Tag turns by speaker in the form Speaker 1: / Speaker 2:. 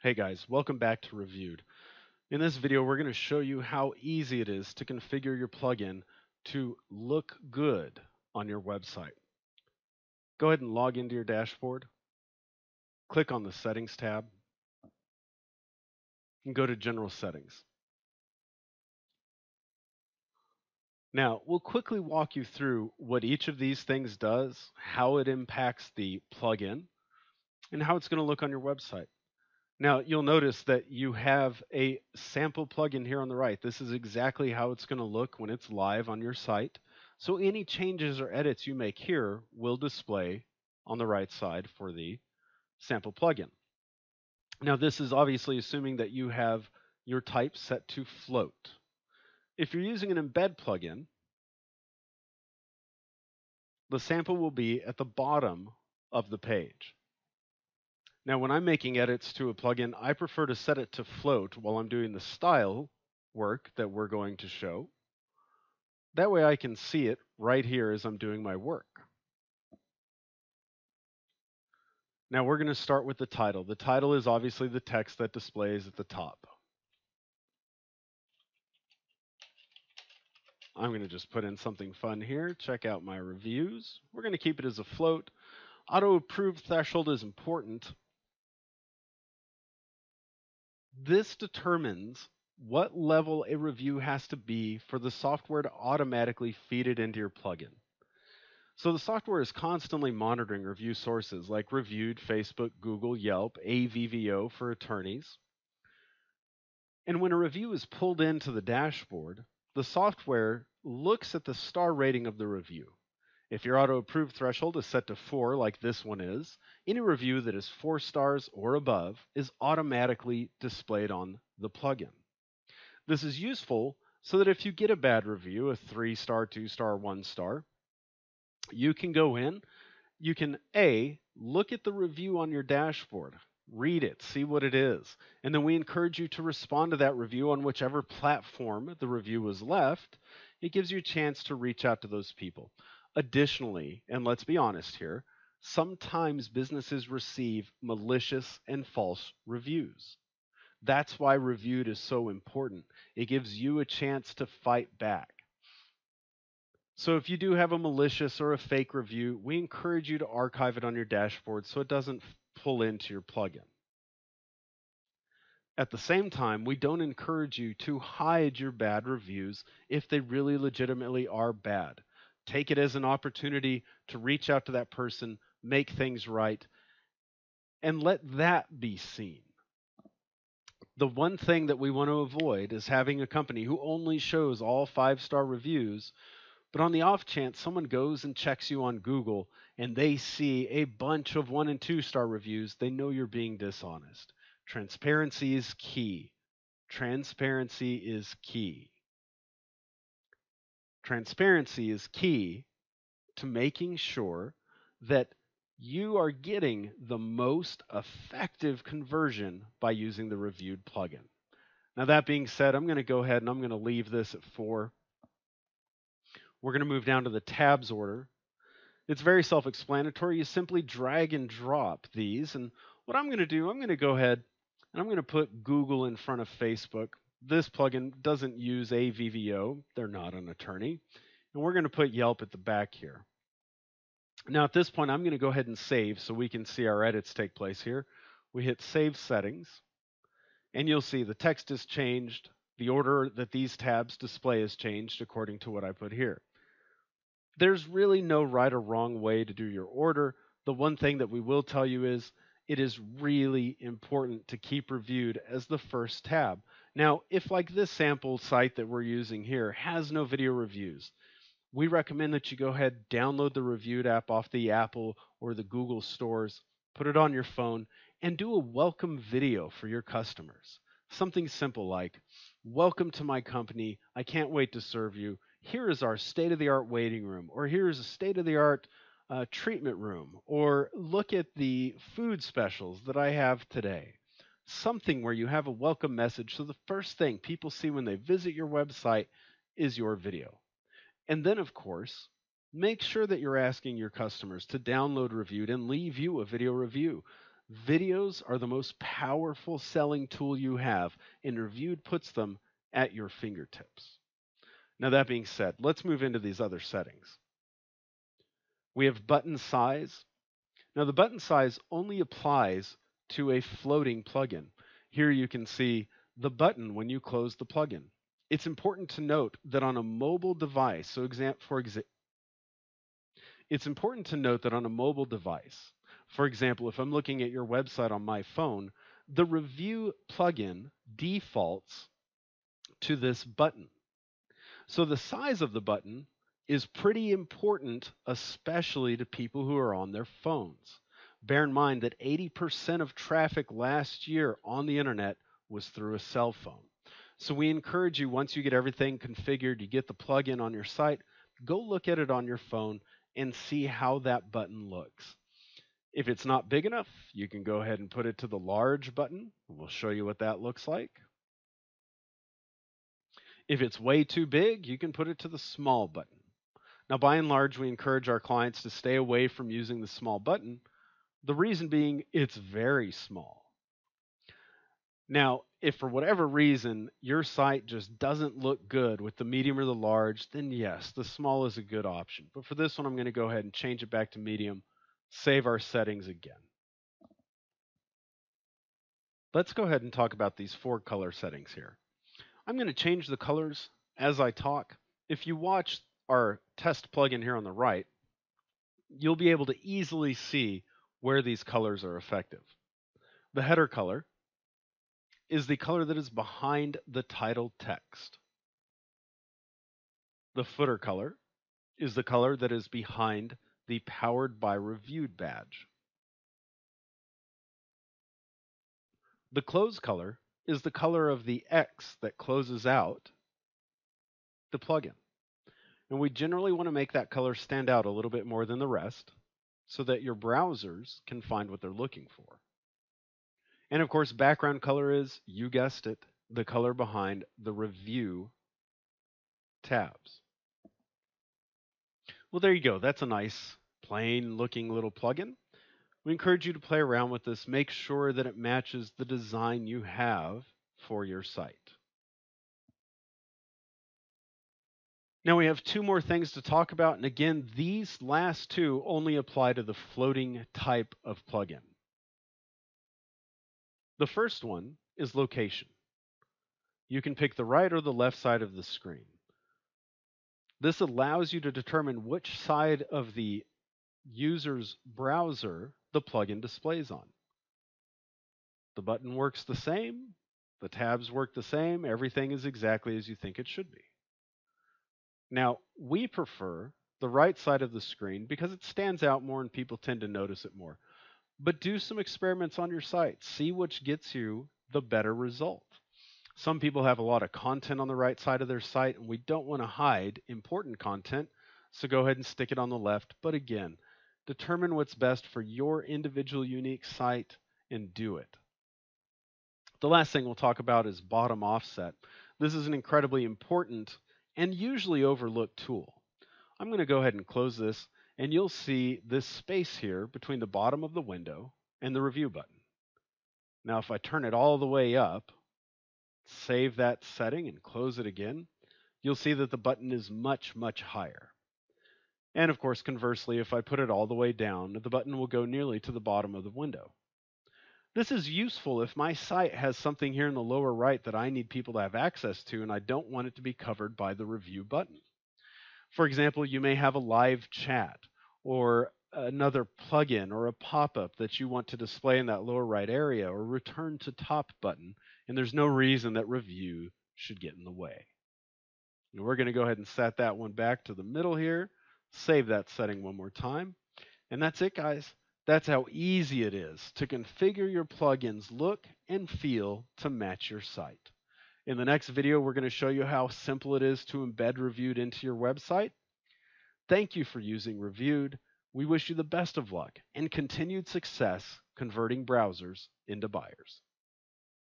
Speaker 1: Hey guys, welcome back to Reviewed. In this video, we're going to show you how easy it is to configure your plugin to look good on your website. Go ahead and log into your dashboard, click on the Settings tab, and go to General Settings. Now, we'll quickly walk you through what each of these things does, how it impacts the plugin, and how it's going to look on your website. Now, you'll notice that you have a sample plugin here on the right. This is exactly how it's going to look when it's live on your site. So any changes or edits you make here will display on the right side for the sample plugin. Now, this is obviously assuming that you have your type set to float. If you're using an embed plugin, the sample will be at the bottom of the page. Now, when I'm making edits to a plugin, I prefer to set it to float while I'm doing the style work that we're going to show. That way I can see it right here as I'm doing my work. Now we're going to start with the title. The title is obviously the text that displays at the top. I'm going to just put in something fun here. Check out my reviews. We're going to keep it as a float. Auto approved threshold is important. This determines what level a review has to be for the software to automatically feed it into your plugin. So the software is constantly monitoring review sources like Reviewed, Facebook, Google, Yelp, AVVO for attorneys. And when a review is pulled into the dashboard, the software looks at the star rating of the review. If your auto-approved threshold is set to 4, like this one is, any review that is 4 stars or above is automatically displayed on the plugin. This is useful so that if you get a bad review, a 3-star, 2-star, 1-star, you can go in, you can look at the review on your dashboard, read it, see what it is, and then we encourage you to respond to that review on whichever platform the review was left. It gives you a chance to reach out to those people. Additionally, and let's be honest here, sometimes businesses receive malicious and false reviews. That's why Reviewed is so important. It gives you a chance to fight back. So if you do have a malicious or a fake review, we encourage you to archive it on your dashboard so it doesn't pull into your plugin. At the same time, we don't encourage you to hide your bad reviews if they really legitimately are bad. Take it as an opportunity to reach out to that person, make things right, and let that be seen. The one thing that we want to avoid is having a company who only shows all 5-star reviews. But on the off chance someone goes and checks you on Google and they see a bunch of 1 and 2-star reviews, they know you're being dishonest. Transparency is key. Transparency is key. Transparency is key to making sure that you are getting the most effective conversion by using the Reviewed plugin. Now, that being said, I'm going to go ahead and I'm going to leave this at 4. We're going to move down to the tabs order. It's very self-explanatory. You simply drag and drop these. And what I'm going to do, I'm going to go ahead and I'm going to put Google in front of Facebook. This plugin doesn't use AVVO. They're not an attorney. And we're going to put Yelp at the back here. Now, at this point, I'm going to go ahead and save so we can see our edits take place here. We hit Save Settings, and you'll see the text is changed. The order that these tabs display is changed according to what I put here. There's really no right or wrong way to do your order. The one thing that we will tell you is it is really important to keep Reviewed as the first tab. Now, if like this sample site that we're using here has no video reviews, we recommend that you go ahead, download the Reviewed app off the Apple or the Google stores, put it on your phone, and do a welcome video for your customers. Something simple like, "Welcome to my company. I can't wait to serve you. Here is our state-of-the-art waiting room," or "Here is a state-of-the-art treatment room," or "Look at the food specials that I have today." Something where you have a welcome message so the first thing people see when they visit your website is your video. And then, of course, make sure that you're asking your customers to download Reviewed and leave you a video review. Videos are the most powerful selling tool you have, and Revued puts them at your fingertips. Now, that being said, let's move into these other settings. We have button size. Now, the button size only applies to a floating plugin. Here you can see the button when you close the plugin. It's important to note that on a mobile device, it's important to note that on a mobile device, for example, if I'm looking at your website on my phone, the Review plugin defaults to this button. So the size of the button is pretty important, especially to people who are on their phones. Bear in mind that 80% of traffic last year on the internet was through a cell phone. So we encourage you, once you get everything configured, you get the plugin on your site, go look at it on your phone and see how that button looks. If it's not big enough, you can go ahead and put it to the large button. We'll show you what that looks like. If it's way too big, you can put it to the small button. Now, by and large, we encourage our clients to stay away from using the small button. The reason being, it's very small. Now, if for whatever reason your site just doesn't look good with the medium or the large, then yes, the small is a good option. But for this one, I'm going to go ahead and change it back to medium, save our settings again. Let's go ahead and talk about these 4 color settings here. I'm going to change the colors as I talk. If you watch our test plugin here on the right, you'll be able to easily see where these colors are effective. The header color is the color that is behind the title text. The footer color is the color that is behind the Powered by Revued badge. The close color is the color of the X that closes out the plugin. And we generally want to make that color stand out a little bit more than the rest so that your browsers can find what they're looking for. And of course, background color is, you guessed it, the color behind the review tabs. Well, there you go. That's a nice, plain looking little plugin. We encourage you to play around with this. Make sure that it matches the design you have for your site. Now we have 2 more things to talk about. And again, these last 2 only apply to the floating type of plugin. The first one is location. You can pick the right or the left side of the screen. This allows you to determine which side of the user's browser the plugin displays on. The button works the same, the tabs work the same, everything is exactly as you think it should be. Now, we prefer the right side of the screen because it stands out more and people tend to notice it more. But do some experiments on your site. See which gets you the better result. Some people have a lot of content on the right side of their site, and we don't want to hide important content, so go ahead and stick it on the left. But again, determine what's best for your individual unique site and do it. The last thing we'll talk about is bottom offset. This is an incredibly important and usually overlooked tool. I'm going to go ahead and close this, and you'll see this space here between the bottom of the window and the review button. Now, if I turn it all the way up, save that setting and close it again, you'll see that the button is much, much higher. And of course, conversely, if I put it all the way down, the button will go nearly to the bottom of the window. This is useful if my site has something here in the lower right that I need people to have access to and I don't want it to be covered by the review button. For example, you may have a live chat or another plugin or a pop-up that you want to display in that lower right area or return to top button, and there's no reason that review should get in the way. And we're going to go ahead and set that one back to the middle here, save that setting one more time, and that's it, guys. That's how easy it is to configure your plugin's look and feel to match your site. In the next video, we're going to show you how simple it is to embed Revued into your website. Thank you for using Revued. We wish you the best of luck and continued success converting browsers into buyers.